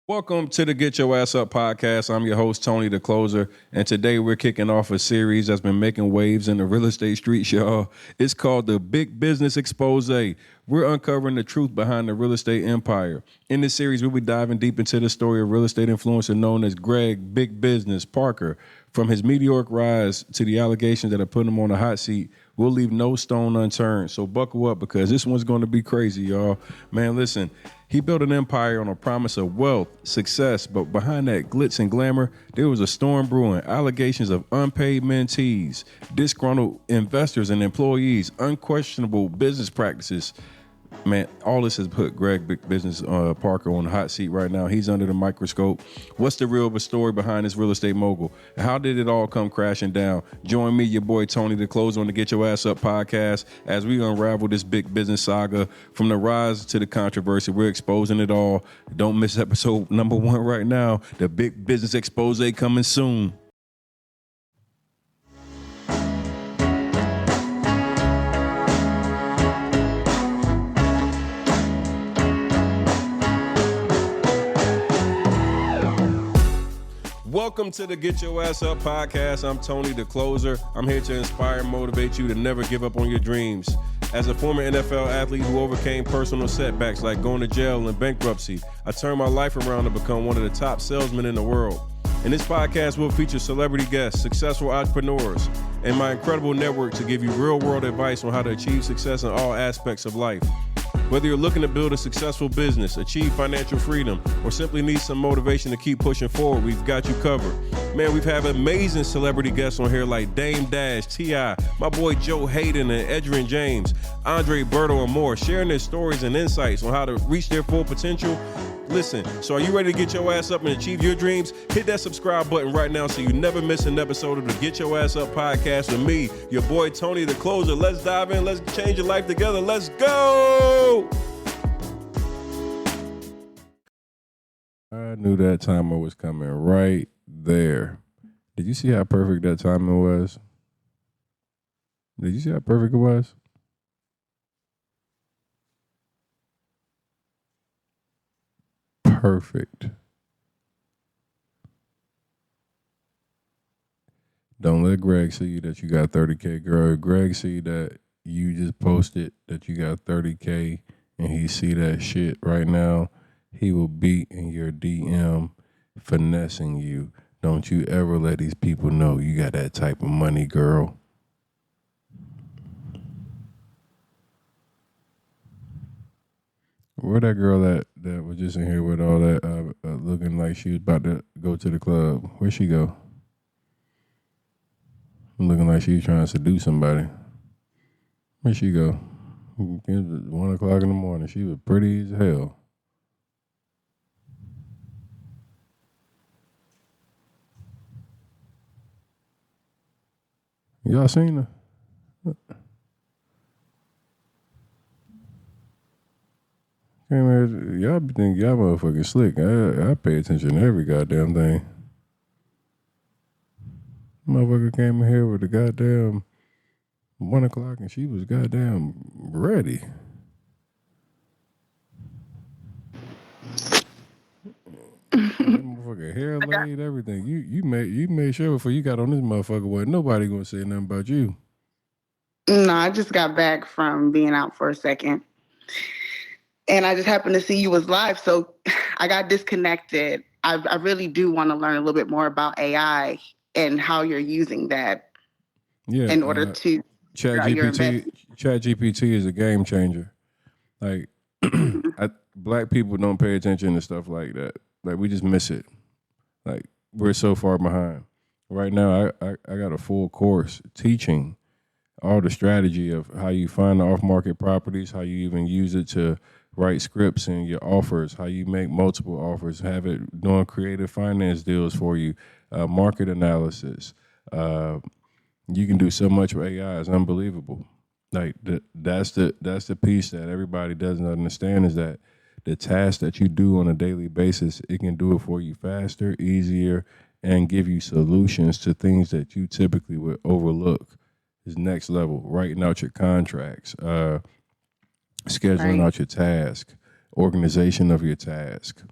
Welcome to the Get Your Ass Up podcast. I'm your host, Tony the Closer, and today we're kicking off a series that's been making waves in the real estate streets, y'all. It's called the Big Business Expose. We're uncovering the truth behind the real estate empire. In this series, we'll be diving deep into the story of real estate influencer known as Greg Big Business Parker. From his meteoric rise to the allegations that have put him on the hot seat, we'll leave no stone unturned. So buckle up because this one's going to be crazy, y'all. Man, listen. He built an empire on a promise of wealth, success, but behind that glitz and glamour, there was a storm brewing, allegations of unpaid mentees, disgruntled investors and employees, unquestionable business practices. Man, all this has put Greg Big Business Parker on the hot seat right now. He's under the microscope. What's the real story behind this real estate mogul? How did it all come crashing down? Join me, your boy Tony the Closer on the Get Your Ass Up podcast as we unravel this big business saga from the rise to the controversy. We're exposing it all. Don't miss episode number 1 right now. The Big Business Expose coming soon. Welcome to the Get Your Ass Up podcast. I'm Tony the Closer. I'm here to inspire and motivate you to never give up on your dreams. As a former NFL athlete who overcame personal setbacks like going to jail and bankruptcy, I turned my life around to become one of the top salesmen in the world. In this podcast, we'll feature celebrity guests, successful entrepreneurs, and my incredible network to give you real-world advice on how to achieve success in all aspects of life. Whether you're looking to build a successful business, achieve financial freedom, or simply need some motivation to keep pushing forward, we've got you covered. Man, we've had amazing celebrity guests on here like Dame Dash, T.I., my boy Joe Hayden and Edgerrin James, Andre Berto, and more, sharing their stories and insights on how to reach their full potential. Listen, so are you ready to get your ass up and achieve your dreams? Hit that subscribe button right now so you never miss an episode of the Get Your Ass Up podcast with me, your boy Tony the Closer. Let's dive in. Let's change your life together. Let's go. I knew that timer was coming right there. Did you see how perfect that timer was? Did you see how perfect it was? Perfect. Don't let Greg see you that you got 30K, girl. Greg see that you just posted that you got 30K and he see that shit right now, he will be in your DM finessing you. Don't you ever let these people know you got that type of money, girl. Where that girl that was just in here with all that looking like she was about to go to the club? Where'd she go? Looking like she was trying to seduce somebody. Where'd she go? It was 1 o'clock in the morning. She was pretty as hell. Y'all seen her? Y'all be thinking y'all motherfucking slick. I pay attention to every goddamn thing. Motherfucker came in here with the goddamn 1 o'clock and she was goddamn ready. Motherfucker hair laid, everything. You made sure before you got on this motherfucker wasn't nobody gonna say nothing about you. No, I just got back from being out for a second. And I just happened to see you was live, so I got disconnected. I really do want to learn a little bit more about AI and how you're using that in order to ChatGPT is a game changer. Like, black people don't pay attention to stuff like that. Like, we just miss it. Like, we're so far behind. Right now, I got a full course teaching all the strategy of how you find the off-market properties, how you even use it to write scripts and your offers, how you make multiple offers, have it doing creative finance deals for you, market analysis. You can do so much with AI. It's unbelievable. Like that's the piece that everybody doesn't understand is that the task that you do on a daily basis, it can do it for you faster, easier, and give you solutions to things that you typically would overlook. Is next level, writing out your contracts, scheduling out your task, organization of your task.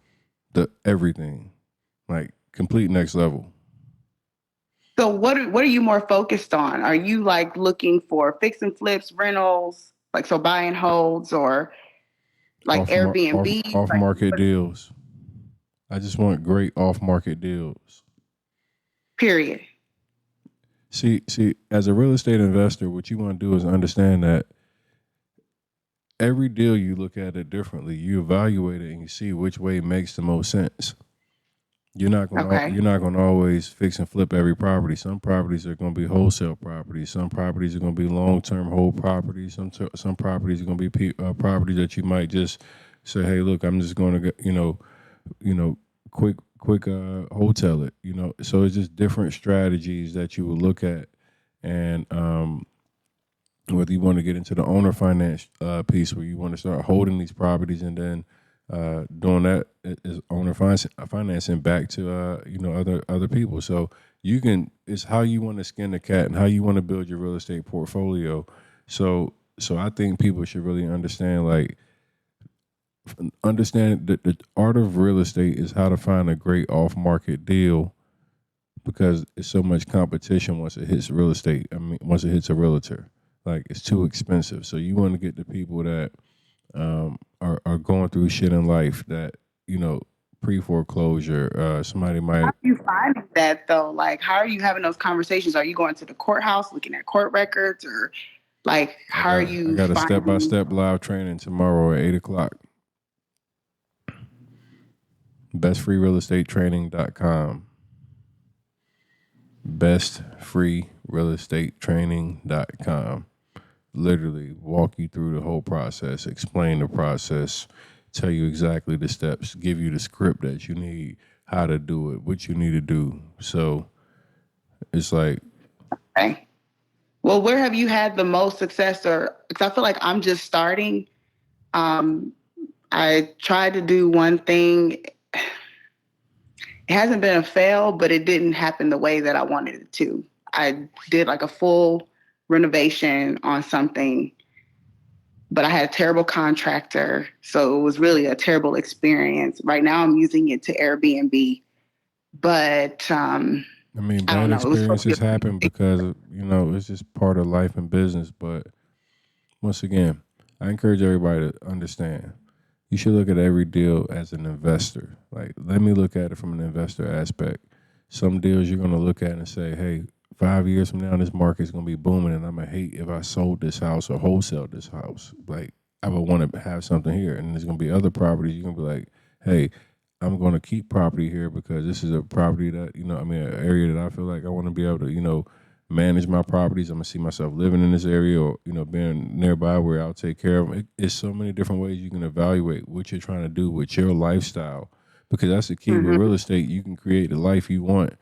the everything, like complete next level. So what are you more focused on? Are you like looking for fix and flips, rentals, like so buy and holds, or like Airbnb? Off market deals. I just want great off market deals. Period. See, as a real estate investor, what you want to do is understand that every deal you look at it differently. You evaluate it and you see which way makes the most sense. Okay. You're not gonna always fix and flip every property. Some properties are gonna be wholesale properties. Some properties are gonna be long term hold properties. Some properties are gonna be properties that you might just say, hey, look, I'm just going to you know, quick hotel it. So it's just different strategies that you will look at, and whether you want to get into the owner finance piece, where you want to start holding these properties and then doing that is owner financing back to other people. So it's how you want to skin the cat and how you want to build your real estate portfolio. So I think people should really understand that the art of real estate is how to find a great off market deal, because it's so much competition once it hits real estate. I mean, once it hits a realtor, like it's too expensive. So you want to get the people that are going through shit in life that pre foreclosure. Somebody How might. are you finding that though? Like, how are you having those conversations? Are you going to the courthouse looking at court records, or like how are I you got a step by finding? step live training tomorrow at 8 o'clock. Bestfreerealestatetraining.com. Bestfreerealestatetraining.com. Literally walk you through the whole process, explain the process, tell you exactly the steps, give you the script that you need, how to do it, what you need to do. So it's like, Okay. Well, where have you had the most success? Or because I feel like I'm just starting. Um, I tried to do one thing. It hasn't been a fail, but it didn't happen the way that I wanted it to. I did like a full renovation on something, but I had a terrible contractor. So it was really a terrible experience. Right now I'm using it to Airbnb, but I mean, I don't bad know. It was supposed to experiences happen because, it's just part of life and business. But once again, I encourage everybody to understand you should look at every deal as an investor. Like, let me look at it from an investor aspect. Some deals you're going to look at and say, hey, 5 years from now, this market's going to be booming, and I'm going to hate if I sold this house or wholesale this house. Like, I would want to have something here. And there's going to be other properties you're going to be like, hey, I'm going to keep property here because this is a property that, an area that I feel like I want to be able to, manage my properties. I'm gonna see myself living in this area, or being nearby where I'll take care of them. It's so many different ways you can evaluate what you're trying to do with your lifestyle, because that's the key with Mhm. real estate. You can create the life you want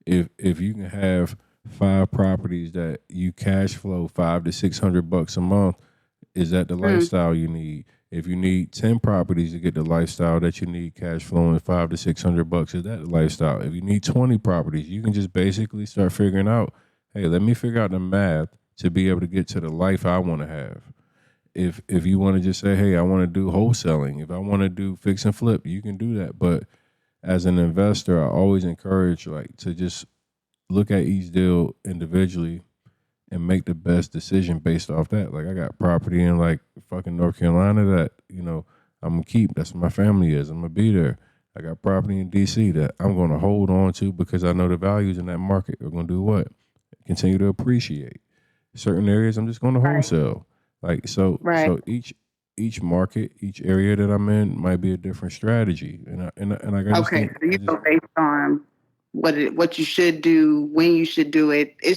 if you can have 5 properties that you cash flow $500 to $600 a month. Is that the lifestyle you need? If you need 10 properties to get the lifestyle that you need, cash flowing $500 to $600, is that the lifestyle? If you need 20 properties, you can just basically start figuring out, hey, let me figure out the math to be able to get to the life I want to have. If you want to just say, hey, I want to do wholesaling, if I want to do fix and flip, you can do that. But as an investor, I always encourage to just look at each deal individually and make the best decision based off that. Like, I got property in like fucking North Carolina that, I'm gonna keep. That's where my family is. I'm gonna be there. I got property in DC that I'm gonna hold on to because I know the values in that market are gonna do what? Continue to appreciate. Certain areas I'm just gonna Right. wholesale. Like, so Right. so each market, each area that I'm in might be a different strategy. And I just Okay. think So you go based on what you should do, when you should do it. It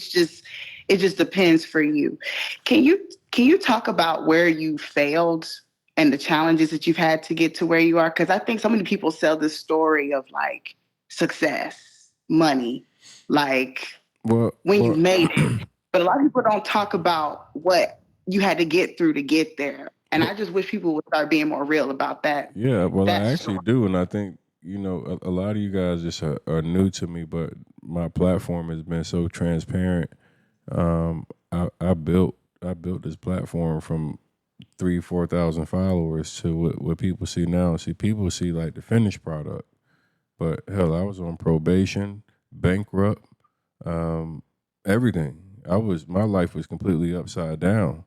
just depends for you. Can you talk about where you failed and the challenges that you've had to get to where you are? Because I think so many people sell this story of like success, money, like when you've well made it. But a lot of people don't talk about what you had to get through to get there. And I just wish people would start being more real about that. Yeah, well, I That actually story. do, and I think a lot of you guys just are new to me, but my platform has been so transparent. I built this platform from 3-4 thousand followers to what people see now. See, people see like the finished product. But hell, I was on probation, bankrupt, um, everything. My life was completely upside down.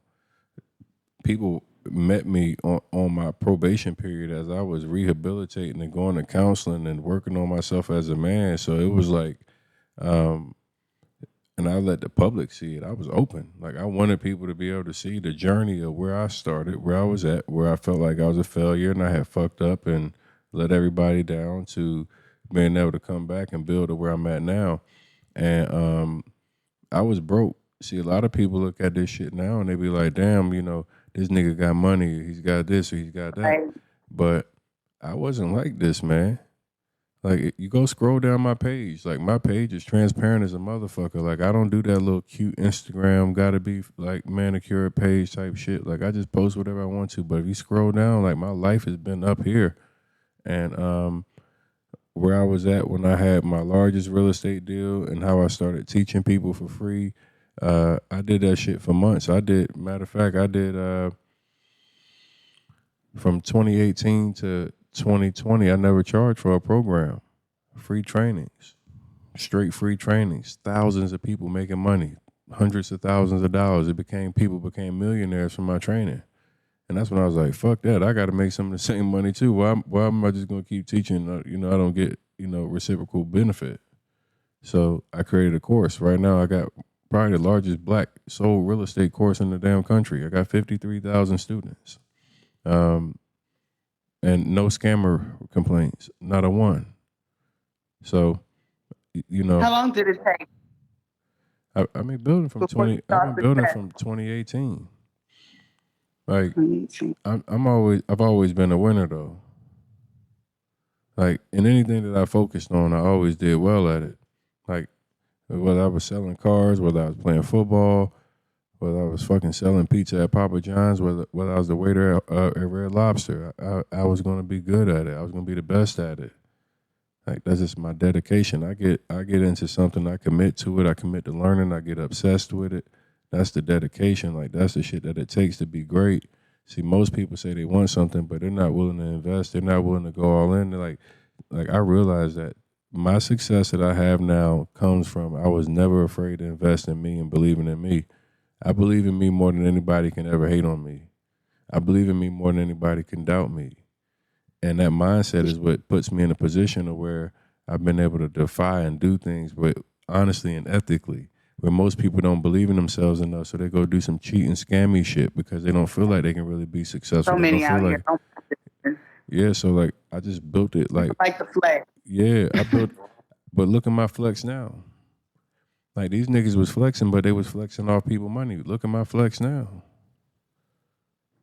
People met me on my probation period as I was rehabilitating and going to counseling and working on myself as a man. So it was like, um, and I let the public see it. I was open. Like I wanted people to be able to see the journey of where I started, where I was at, where I felt like I was a failure and I had fucked up and let everybody down to being able to come back and build to where I'm at now. And I was broke. See, a lot of people look at this shit now and they be like, damn, this nigga got money, he's got this or he's got that. Right. But I wasn't like this, man. Like you go scroll down my page. Like my page is transparent as a motherfucker. Like I don't do that little cute Instagram gotta be like manicured page type shit. Like I just post whatever I want to. But if you scroll down, like my life has been up here. And where I was at when I had my largest real estate deal and how I started teaching people for free. I did that shit for months. Matter of fact, I did from 2018 to 2020, I never charged for a program. Free trainings, straight free trainings, thousands of people making money, hundreds of thousands of dollars. People became millionaires from my training. And that's when I was like, fuck that. I got to make some of the same money too. Why am I just going to keep teaching? I don't get, reciprocal benefit. So I created a course. Right now, I got probably the largest black sold real estate course in the damn country. I got 53,000 students. And no scammer complaints, not a one. So, How long did it take I've been building from before you saw I've been building success? from 2018. Like 2018. I've always been a winner though. Like in anything that I focused on, I always did well at it. Like whether I was selling cars, whether I was playing football, whether I was fucking selling pizza at Papa John's, whether I was the waiter at Red Lobster, I was gonna be good at it. I was gonna be the best at it. Like that's just my dedication. I get into something, I commit to it, I commit to learning, I get obsessed with it. That's the dedication. Like that's the shit that it takes to be great. See, most people say they want something, but they're not willing to invest. They're not willing to go all in. They're like I realize that my success that I have now comes from I was never afraid to invest in me and believing in me. I believe in me more than anybody can ever hate on me. I believe in me more than anybody can doubt me. And that mindset is what puts me in a position of where I've been able to defy and do things, but honestly and ethically, where most people don't believe in themselves enough, so they go do some cheating, scammy shit because they don't feel like they can really be successful. So They don't many feel out here like, don't practice. yeah. So like, I just built it. Like, Like the flex. yeah, I built. But look at my flex now. Like these niggas was flexing, but they was flexing off people money. Look at my flex now.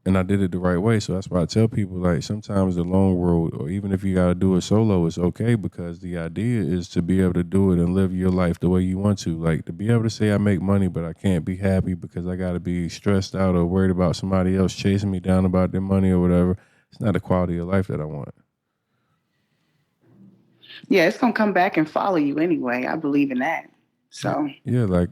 And I did it the right way. So that's why I tell people, like, sometimes the long road, or even if you got to do it solo, it's okay because the idea is to be able to do it and live your life the way you want to. Like, to be able to say I make money, but I can't be happy because I got to be stressed out or worried about somebody else chasing me down about their money or whatever. It's not the quality of life that I want. Yeah, it's gonna come back and follow you anyway. I believe in that. So Yeah, like,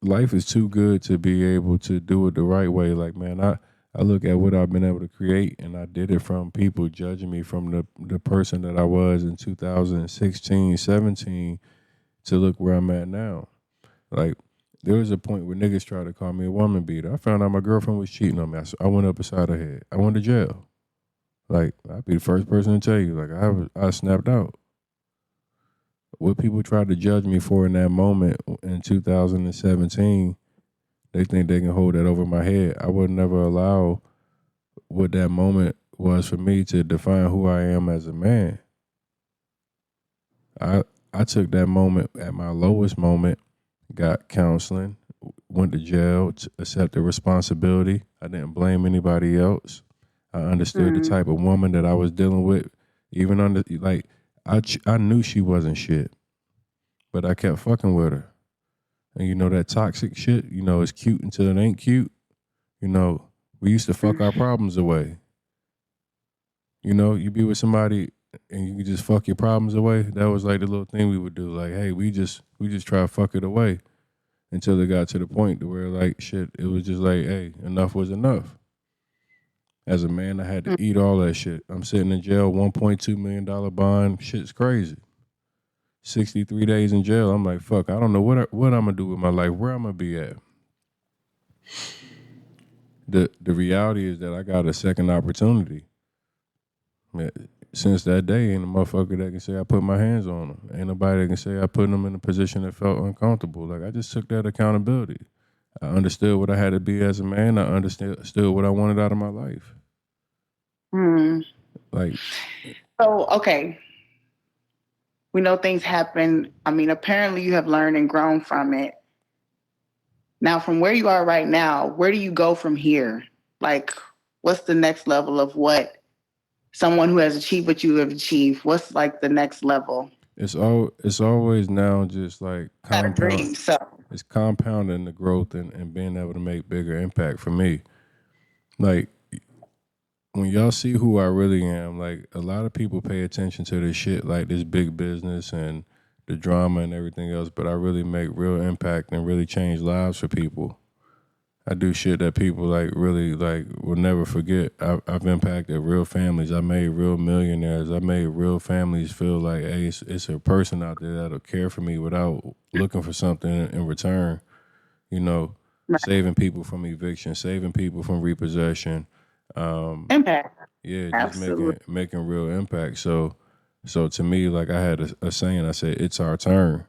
life is too good to be able to do it the right way. Like, man, I look at what I've been able to create, and I did it from people judging me from the person that I was in 2016, 17 to look where I'm at now. Like, there was a point where niggas tried to call me a woman beater. I found out my girlfriend was cheating on me. I went up beside her head. I went to jail. Like, I'd be the first person to tell you. Like, I snapped out. What people tried to judge me for in that moment in 2017, they think they can hold that over my head. I would never allow what that moment was for me to define who I am as a man. I took that moment at my lowest moment, got counseling, went to jail, accepted responsibility. I didn't blame anybody else. I understood the type of woman that I was dealing with. Even I knew she wasn't shit, but I kept fucking with her. And that toxic shit, it's cute until it ain't cute. We used to fuck our problems away. You be with somebody and you could just fuck your problems away. That was like the little thing we would do. Like, hey, we just try to fuck it away until it got to the point to where like shit, it was just like, hey, enough was enough. As a man, I had to eat all that shit. I'm sitting in jail, $1.2 million bond. Shit's crazy. 63 days in jail. I'm like, fuck, I don't know what I'm gonna do with my life, where I'm gonna be at. The reality is that I got a second opportunity. Man, since that day, ain't a motherfucker that can say I put my hands on them. Ain't nobody that can say I put them in a position that felt uncomfortable. Like, I just took that accountability. I understood what I had to be as a man. I understood what I wanted out of my life. Like, so okay, we know things happen. I mean, apparently you have learned and grown from it. Now, from where you are right now, where do you go from here? Like, what's the next level of what someone who has achieved what you have achieved? What's like the next level? it's always now just like Got a dream, so it's compounding the growth and being able to make bigger impact for me. Like, when y'all see who I really am, like, a lot of people pay attention to this shit, like this big business and the drama and everything else, but I really make real impact and really change lives for people. I do shit that people like really like will never forget. I've impacted real families. I made real millionaires. I made real families feel like, hey, it's a person out there that'll care for me without looking for something in return. You know, saving people from eviction, saving people from repossession. impact. Yeah, just Absolutely. making real impact. So to me, like, I had a saying. I said, it's our turn,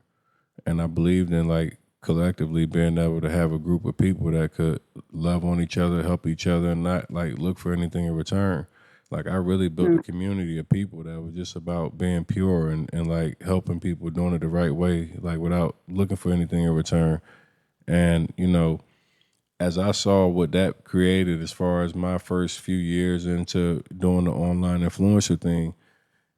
and I believed in, like, collectively being able to have a group of people that could love on each other, help each other, and not like look for anything in return. Like, I really built a community of people that was just about being pure and like helping people, doing it the right way, like without looking for anything in return. And as I saw what that created as far as my first few years into doing the online influencer thing,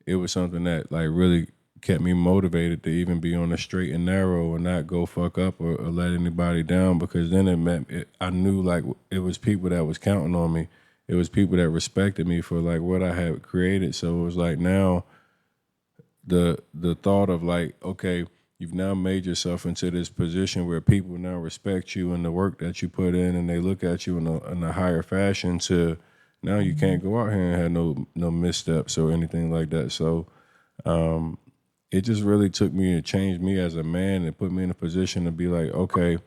it was something that like really kept me motivated to even be on the straight and narrow and not go fuck up or let anybody down, because then I knew like it was people that was counting on me. It was people that respected me for like what I had created. So it was like, now the thought of like, okay, you've now made yourself into this position where people now respect you and the work that you put in, and they look at you in a higher fashion. To now, you can't go out here and have no missteps or anything like that. So it just really took me and changed me as a man and put me in a position to be like, okay,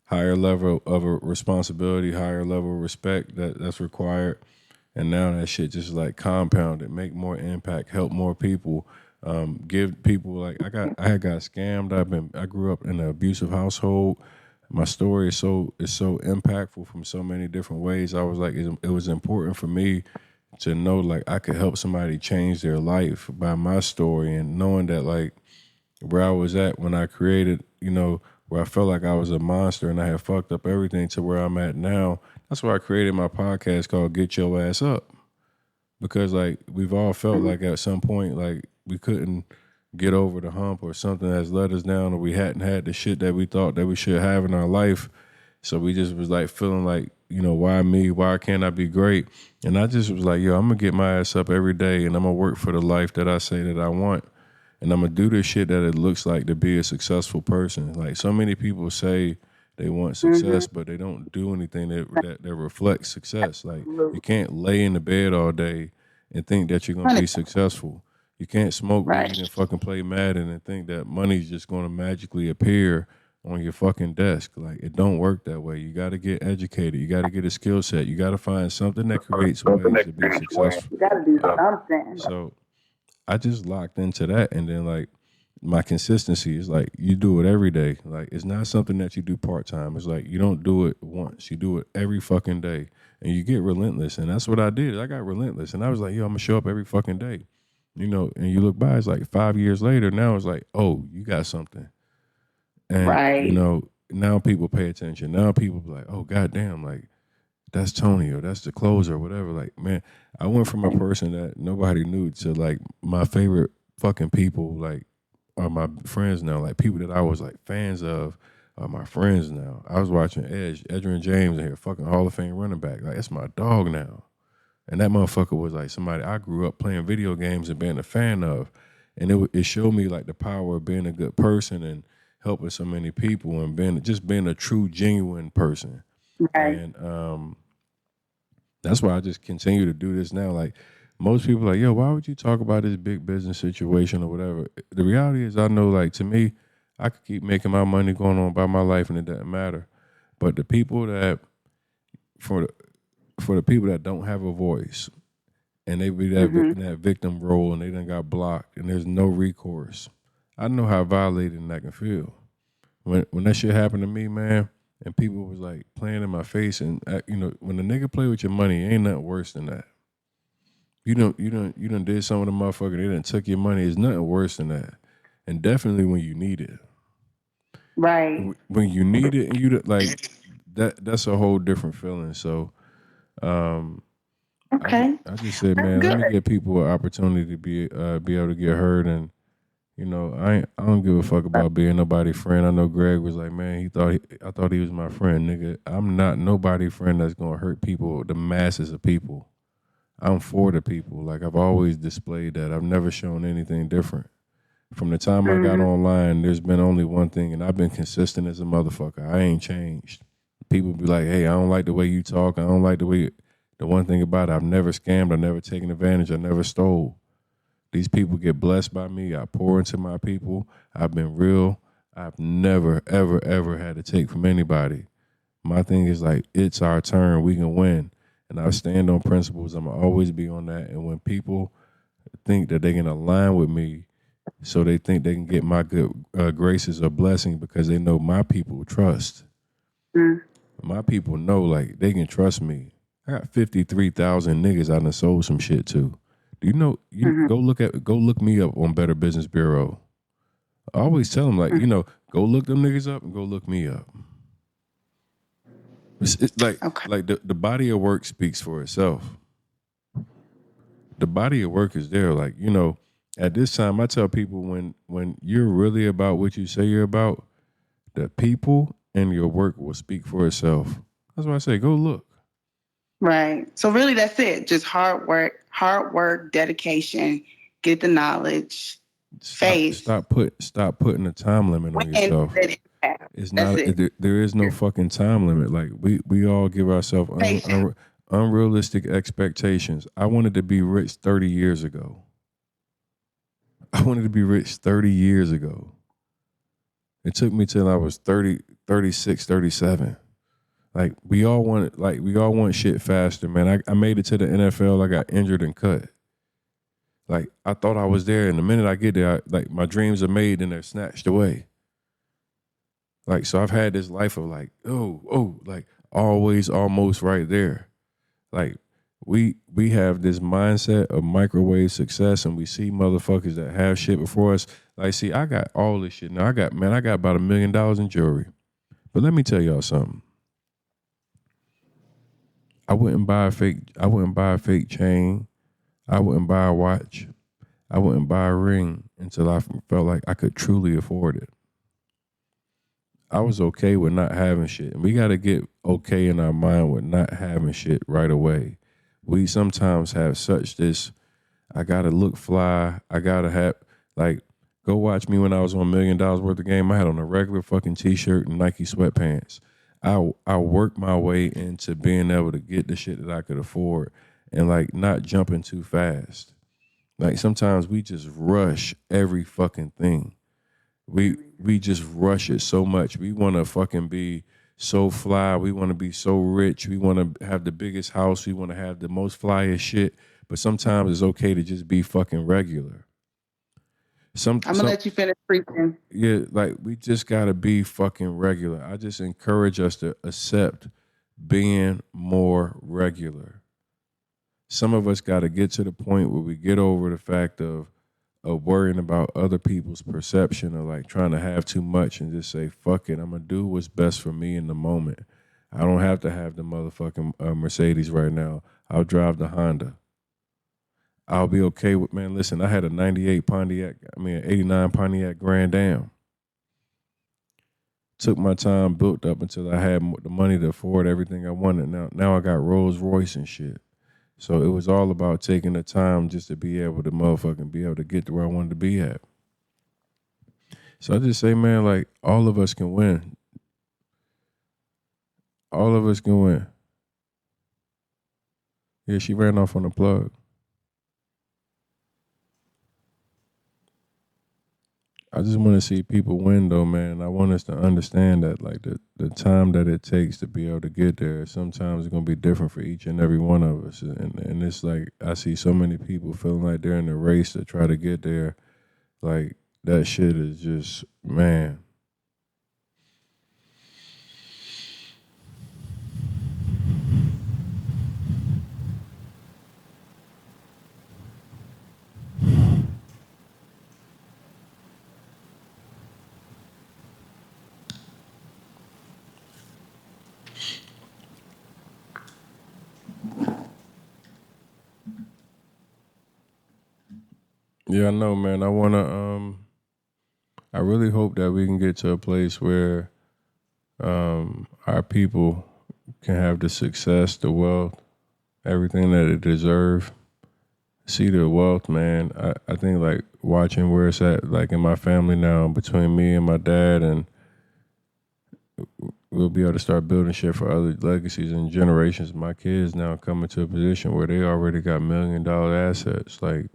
higher level of a responsibility, higher level of respect that's required. And now that shit just like compounded, make more impact, help more people, give people like I had got scammed. I grew up in an abusive household. My story is so impactful from so many different ways. I was like, it was important for me to know like I could help somebody change their life by my story, and knowing that like where I was at when I created, where I felt like I was a monster and I had fucked up everything to where I'm at now. That's why I created my podcast called Get Your Ass Up. Because like we've all felt like at some point like we couldn't get over the hump, or something has let us down, or we hadn't had the shit that we thought that we should have in our life. So we just was like feeling like, why me? Why can't I be great? And I just was like, yo, I'm gonna get my ass up every day and I'm gonna work for the life that I say that I want. And I'm gonna do this shit that it looks like to be a successful person. Like, so many people say they want success, but they don't do anything that reflects success. Like, you can't lay in the bed all day and think that you're gonna be successful. You can't smoke weed and fucking play Madden and think that money's just gonna magically appear on your fucking desk. Like, it don't work that way. You got to get educated. You got to get a skill set. You got to find something that creates ways to be successful. You got to do something. So I just locked into that, and then like my consistency is like you do it every day. Like, it's not something that you do part time. It's like you don't do it once. You do it every fucking day, and you get relentless. And that's what I did. I got relentless, and I was like, yo, I'm gonna show up every fucking day. And you look by, it's like 5 years later. Now it's like, oh, you got something. And now people pay attention. Now people be like, oh goddamn, like that's Tony or that's the closer or whatever. Like, man, I went from a person that nobody knew to like my favorite fucking people, like, are my friends now. Like, people that I was like fans of are my friends now. I was watching Edgerrin James in here, fucking Hall of Fame running back. Like, that's my dog now. And that motherfucker was like somebody I grew up playing video games and being a fan of. And it showed me like the power of being a good person and helping so many people and being a true, genuine person. Right. And That's why I just continue to do this now. Like most people, like, yo, why would you talk about this big business situation or whatever? The reality is, I know, like to me, I could keep making my money going on by my life, and it doesn't matter. But the people that for for the people that don't have a voice and they be Mm-hmm. in that victim role and they done got blocked and there's no recourse, I know how violating that can feel. When that shit happened to me, man, and people was like playing in my face, and when the nigga play with your money, ain't nothing worse than that. You done did some of the motherfucker. They done took your money. It's nothing worse than that, and definitely when you need it. Right. When you need it, and like that, that's a whole different feeling. So, um, Okay. I just said, That's man, let good. me give people an opportunity to be able to get heard, and I don't give a fuck about being nobody's friend. I know Greg was like, man, I thought he was my friend, nigga. I'm not nobody friend that's gonna hurt people, the masses of people. I'm for the people. Like I've always displayed that. I've never shown anything different. From the time I got Mm-hmm. online, there's been only one thing, and I've been consistent as a motherfucker. I ain't changed. People be like, hey, I don't like the way you talk. I don't like the way. The one thing about it, I've never scammed. I've never taken advantage. I never stole. These people get blessed by me. I pour into my people. I've been real. I've never, ever, ever had to take from anybody. My thing is like, it's our turn. We can win. And I stand on principles. I'm going to always be on that. And when people think that they can align with me, so they think they can get my good graces or blessing because they know my people trust. Mm-hmm. My people know like they can trust me. I got 53,000 niggas I done sold some shit to. Do you know? You Mm-hmm. go look me up on Better Business Bureau. I always tell them like go look them niggas up and go look me up. It's Okay. like the body of work speaks for itself. The body of work is there. Like at this time, I tell people when you're really about what you say you're about, the people and your work will speak for itself. That's why I say go look. Right. So really that's it. Just hard work, dedication, get the knowledge, faith, Stop putting a time limit on and yourself. let it happen. It's That's not. it. There is no fucking time limit. Like we all give ourselves Patience. unrealistic expectations. I wanted to be rich 30 years ago. I wanted to be rich 30 years ago. It took me till I was 30, 36, 37. We all want shit faster, man. I made it to the NFL. I got injured and cut. Like I thought I was there, and the minute I get there, like my dreams are made and they're snatched away. Like so, I've had this life of like, like always, almost right there. Like we have this mindset of microwave success, and we see motherfuckers that have shit before us. Like, see, I got all this shit now. I got about $1 million in jewelry. But let me tell y'all something. I wouldn't buy a fake chain. I wouldn't buy a watch. I wouldn't buy a ring until I felt like I could truly afford it. I was okay with not having shit. And we got to get okay in our mind with not having shit right away. We sometimes have such this, I got to look fly. I got to have, like, go watch me when I was on $1 million worth of game. I had on a regular fucking t-shirt and Nike sweatpants. I worked my way into being able to get the shit that I could afford and, like, not jumping too fast. Like, sometimes we just rush every fucking thing. We just rush it so much. We want to fucking be so fly. We want to be so rich. We want to have the biggest house. We want to have the most flyest shit. But sometimes it's okay to just be fucking regular. I'm gonna let you finish preaching. Yeah, like we just gotta be fucking regular. I just encourage us to accept being more regular. Some of us gotta get to the point where we get over the fact of worrying about other people's perception or like trying to have too much and just say, fuck it, I'm gonna do what's best for me in the moment. I don't have to have the motherfucking Mercedes right now. I'll drive the Honda. I'll be okay with, man, listen, I had a 89 Pontiac Grand Am. Took my time, built up until I had the money to afford everything I wanted. Now I got Rolls Royce and shit. So it was all about taking the time just to be able to motherfucking be able to get to where I wanted to be at. So I just say, man, like all of us can win. All of us can win. Yeah, she ran off on the plug. I just want to see people win, though, man. I want us to understand that, like, the time that it takes to be able to get there, sometimes it's going to be different for each and every one of us. And it's like, I see so many people feeling like they're in a race to try to get there. Like, that shit is just, man. Yeah, I know, man. I really hope that we can get to a place where our people can have the success, the wealth, everything that they deserve. See the wealth, man. I think like watching where it's at, like in my family now, between me and my dad, and we'll be able to start building shit for other legacies and generations. My kids now coming to a position where they already got $1 million assets. Like,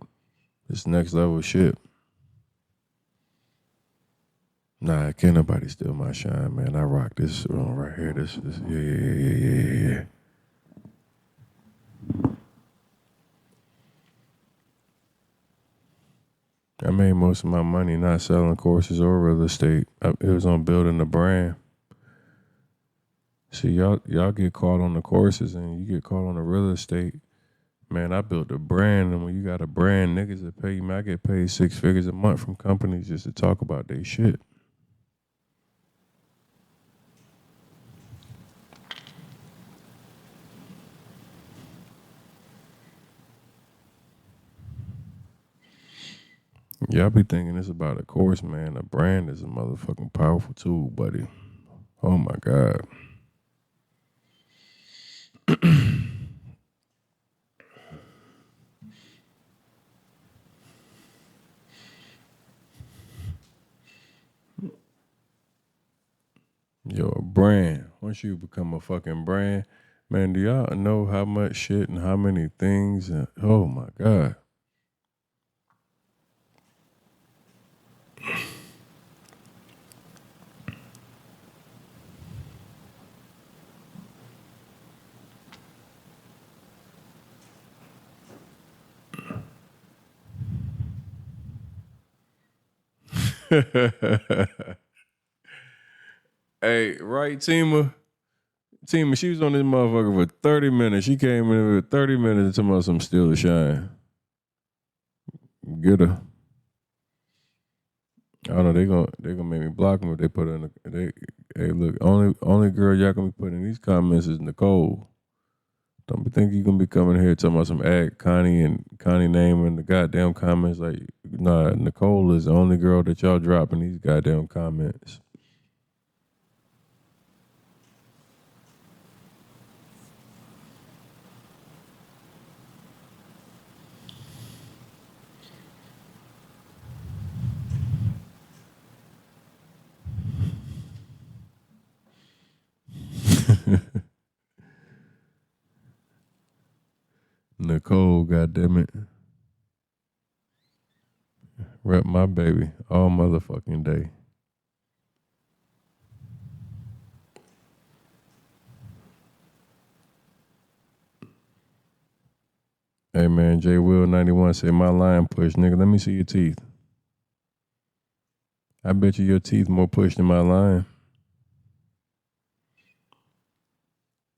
this next level shit. Nah, can't nobody steal my shine, man. I rock this right here. This yeah. I made most of my money not selling courses or real estate. It was on building the brand. See, y'all get caught on the courses and you get caught on the real estate. Man, I built a brand, and when you got a brand, niggas that pay you, man, I get paid 6 figures a month from companies just to talk about their shit. Y'all be thinking it's about a course, man. A brand is a motherfucking powerful tool, buddy. Oh my God. Yo, a brand. Once you become a fucking brand, man, do y'all know how much shit and how many things? Oh my God. Hey, right, Tima? Tima, she was on this motherfucker for 30 minutes. She came in with 30 minutes to talk about some Still to Shine. Get her. I don't know, they gonna make me block them if they put her in the hey look, only girl y'all gonna be putting in these comments is Nicole. Don't be thinking you gonna be coming here talking about some ad Connie name in the goddamn comments. Like, nah, Nicole is the only girl that y'all dropping these goddamn comments. Nicole, goddammit. Rep my baby all motherfucking day. Hey man, J Will 91 said my line push, nigga. Let me see your teeth. I bet you your teeth more push than my line.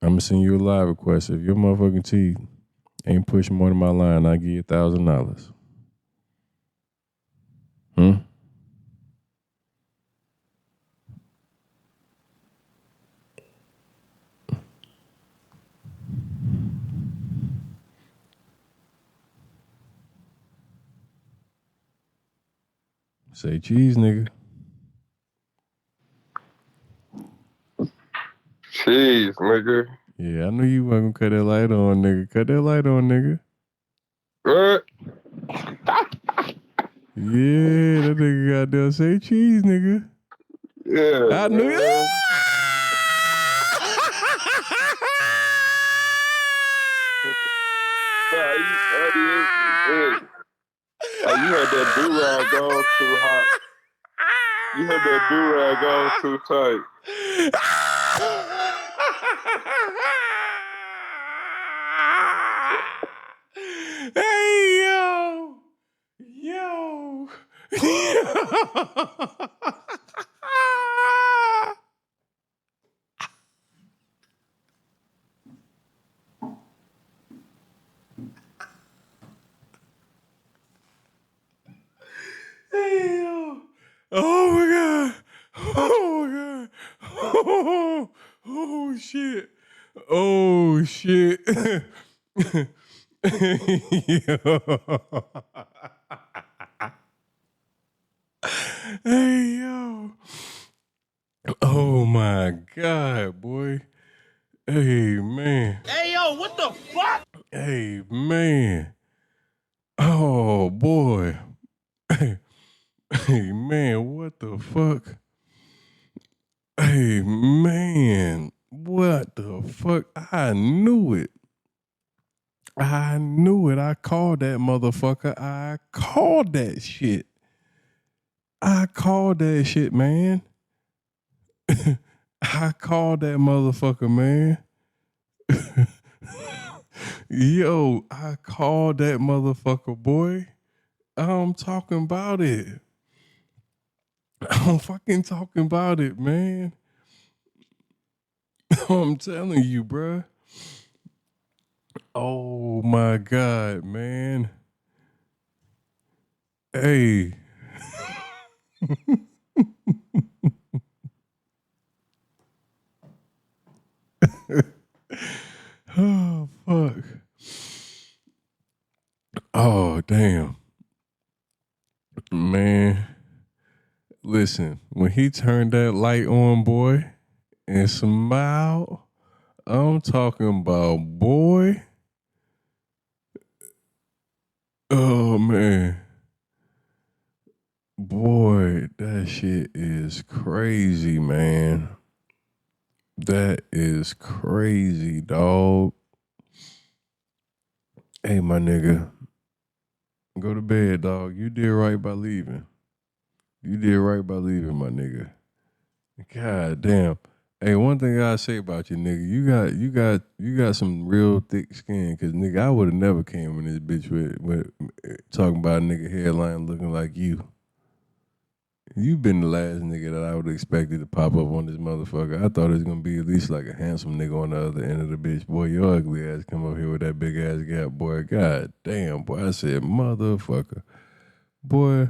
I'm gonna send you a live request. If your motherfucking teeth ain't pushing more than my line, I'll give you $1,000. Say cheese, nigga. Cheese, nigga. Yeah, I knew you wasn't gonna cut that light on, nigga. Cut that light on, nigga. What? Yeah, that nigga goddamn say cheese, nigga. Yeah. I knew you. You had that do-rag on too hot. You had that do-rag on too tight. Hey, yo. Yo. Hey, yo. Oh, my God. Oh, my God. Oh, shit. Oh, shit. Hey, yo. Oh, my God, boy. Hey, man. Hey, yo, what the fuck? Hey, man. Oh, boy. Hey, man, what the fuck? Hey, man, what the fuck? I knew it. I knew it. I called that motherfucker. I called that shit. I called that shit, man. I called that motherfucker, man. Yo, I called that motherfucker, boy. I'm talking about it. I'm fucking talking about it, man. I'm telling you, bruh. Oh my God, man. Hey. Oh, fuck. Oh, damn. Man. Listen, when he turned that light on, boy, and smiled, I'm talking about, boy. Oh, man. Boy, that shit is crazy, man. That is crazy, dog. Hey, my nigga. Go to bed, dog. You did right by leaving. You did right by leaving, my nigga. God damn. Hey, one thing I say about you, nigga, you got some real thick skin. Cause nigga, I would have never came in this bitch with talking about a nigga hairline looking like you. You been the last nigga that I would have expected to pop up on this motherfucker. I thought it was gonna be at least like a handsome nigga on the other end of the bitch. Boy, your ugly ass come up here with that big ass gap, boy. God damn, boy. I said, motherfucker. Boy,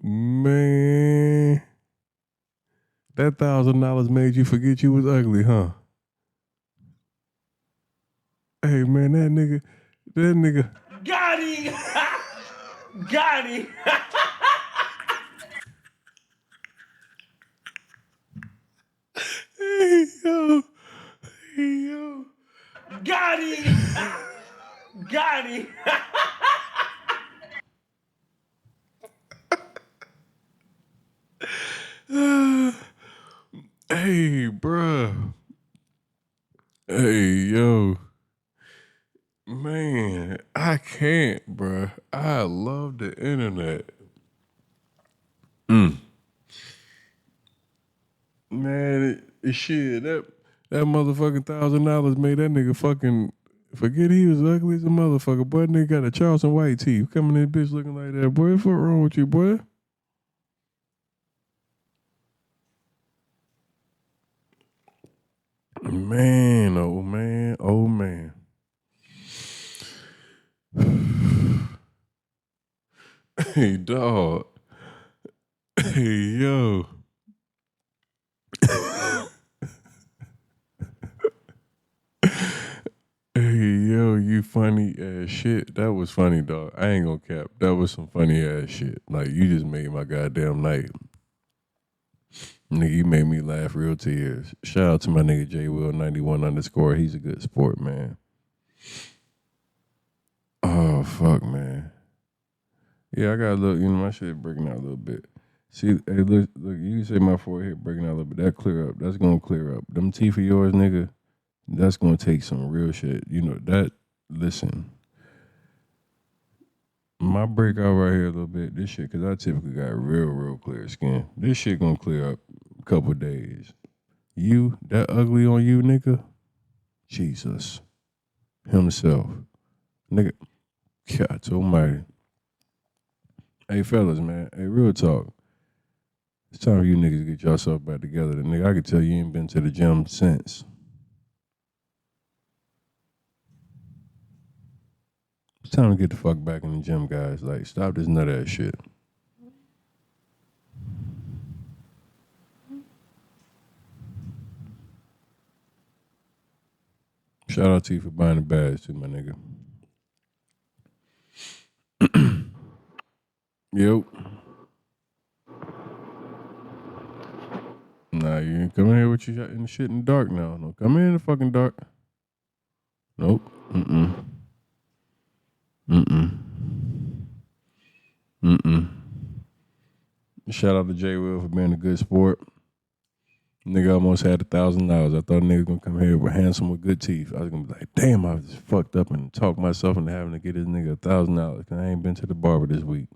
man. That $1,000 made you forget you was ugly, huh? Hey man, that nigga. Got him! Got him! Hey yo. Hey yo. Got him! Got him! Hey, bruh. Hey, yo. Man, I can't, bruh. I love the internet. Man, shit, that motherfucking $1,000 made that nigga fucking forget he was ugly as a motherfucker. Boy, that nigga got a Charleston White teeth. Coming in this bitch looking like that, boy. What's wrong with you, boy? Man, oh man, oh man. Hey, dog. Hey, yo. Hey, yo, you funny as shit. That was funny, dog. I ain't gonna cap. That was some funny ass shit. Like, you just made my goddamn night. Nigga, you made me laugh real tears. Shout out to my nigga JWill91_. He's a good sport, man. Oh, fuck, man. Yeah, I got a little, my shit breaking out a little bit. See, hey, look, you can say my forehead breaking out a little bit. That clear up. That's gonna clear up. Them teeth of yours, nigga, that's gonna take some real shit. listen. My breakout right here a little bit. This shit, because I typically got real clear skin. This shit gonna clear up a couple days. You, that ugly on you, nigga? Jesus. Himself. Nigga. God almighty. Hey, fellas, man. Hey, real talk. It's time for you niggas to get yourself back together. The nigga, I can tell you ain't been to the gym since. It's time to get the fuck back in the gym, guys. Like, stop this nut ass shit. Shout out to you for buying the badge too, my nigga. Yep. Nah, you ain't coming here with your in the shit in the dark now. No, come in the fucking dark. Nope. Shout out to J Will for being a good sport. Nigga almost had $1,000. I thought a nigga gonna come here with handsome with good teeth. I was gonna be like, damn, I was just fucked up and talked myself into having to get this nigga $1,000 because I ain't been to the barber this week.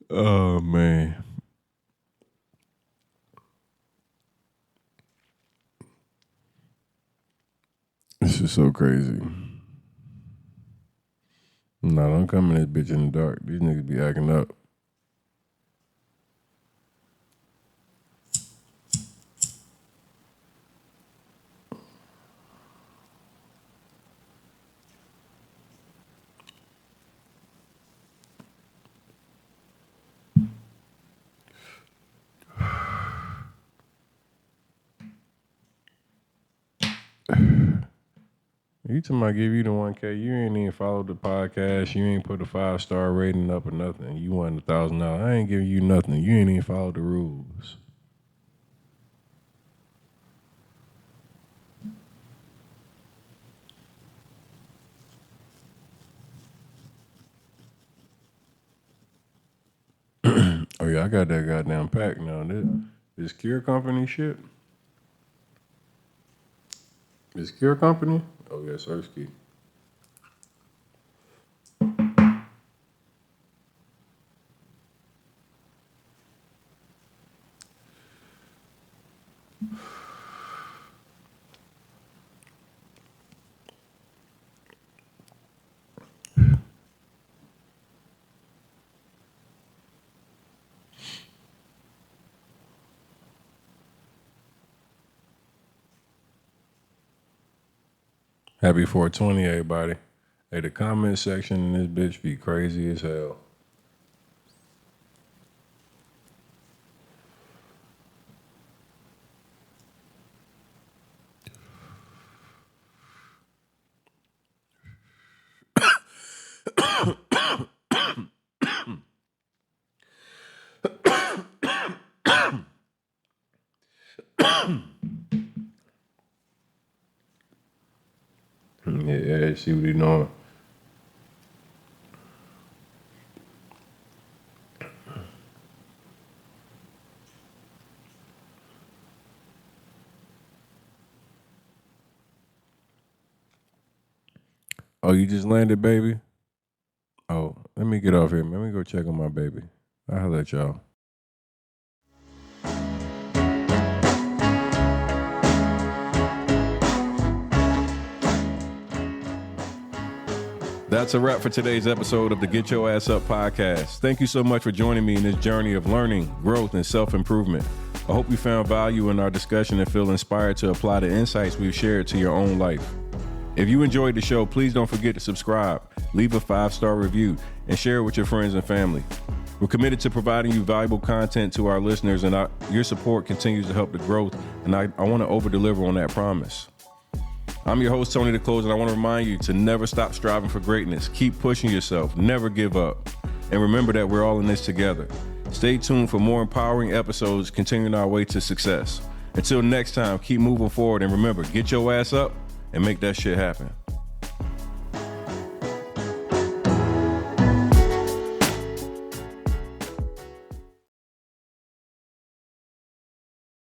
Oh man. This is so crazy. Nah, don't come in this bitch in the dark. These niggas be acting up. You talking about give you the 1K, you ain't even followed the podcast, you ain't put a 5-star rating up or nothing. You won $1,000. I ain't giving you nothing. You ain't even followed the rules. Oh yeah, I got that goddamn pack now. This Cure Company shit. This Cure Company? Oh yeah, Sersky. Happy 420, everybody. Hey, the comment section in this bitch be crazy as hell. Yeah, see what he doing. Oh, you just landed, baby? Oh, let me get off here. Let me go check on my baby. I'll holler at y'all. That's a wrap for today's episode of the Get Your Ass Up podcast. Thank you so much for joining me in this journey of learning, growth, and self-improvement. I hope you found value in our discussion and feel inspired to apply the insights we've shared to your own life. If you enjoyed the show, please don't forget to subscribe, leave a 5-star review, and share it with your friends and family. We're committed to providing you valuable content to our listeners, and your support continues to help the growth, and I want to over-deliver on that promise. I'm your host, Tony the Closer, and I want to remind you to never stop striving for greatness. Keep pushing yourself. Never give up. And remember that we're all in this together. Stay tuned for more empowering episodes continuing our way to success. Until next time, keep moving forward, and remember, get your ass up and make that shit happen.